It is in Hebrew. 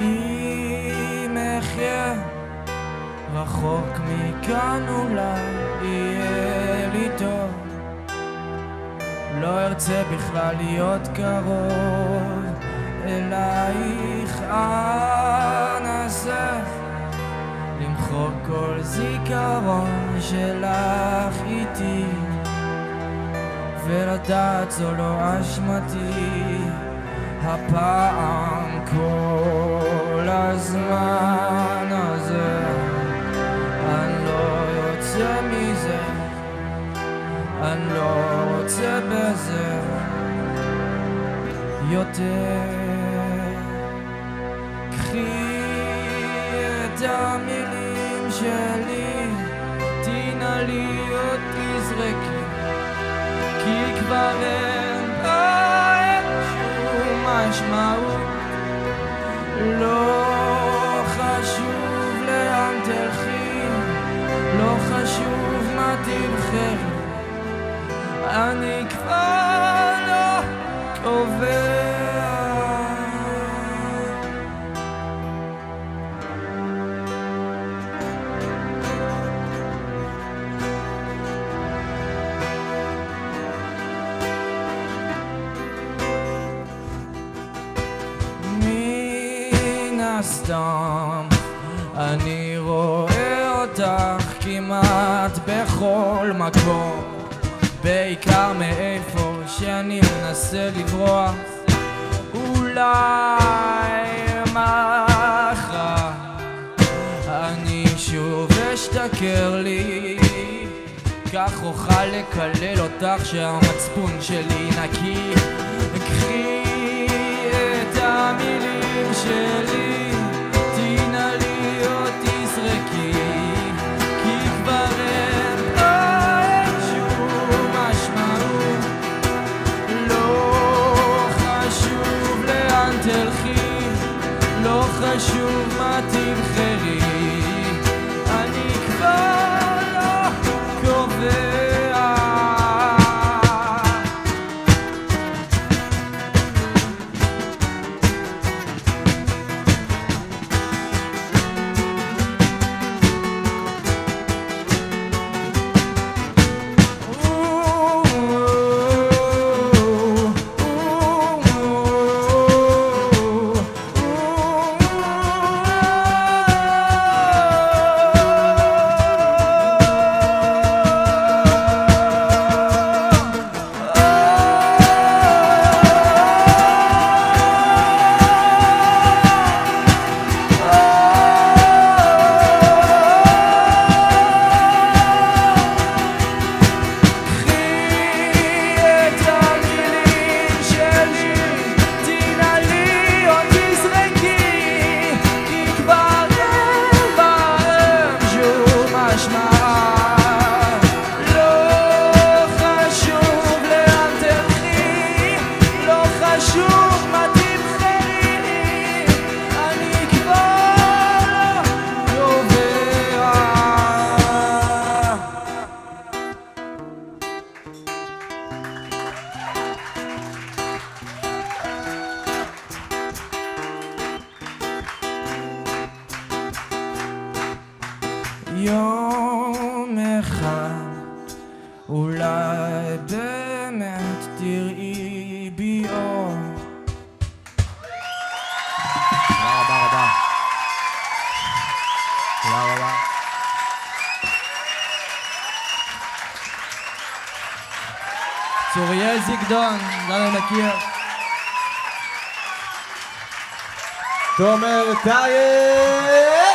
אם אחיה רחוק מכאן אולי יהיה לי טוב, לא ארצה בכלל להיות קרוב אלייך, אנסה למחוק כל זיכרון שלך איתי, ולדעת זו לא אשמתי הפעם כל הזמן הזה. אני לא יוצא מזה, אני לא רוצה בזה יותר. קחי את המילים שלי, תנעלי או תזרקי, כי כבר אין בהם שום משמעות. לא חשוב לאן תלכי, לא חשוב מה תבחרי, אני כבר לא קובע. מן הסתם אני רואה אותך כמעט בכל מקום, בעיקר מאיפה שאני מנסה לברוח. אולי מחר אני שוב אשתכר לי, כך אוכל לקלל אותך שהמצפון שלי נקי. קחי את המילים שלי, תנעלי או תזרקי, כי כבר אין בהם שום משמעות. לא חשוב לאן תלכי, לא חשוב מה תבחרי, אני כבר לא קובע. יום אחד אולי באמת תראי בי אור. תודה רבה רבה. תודה רבה. צוריאל זיגדון, דני מכיר. תומר טייב.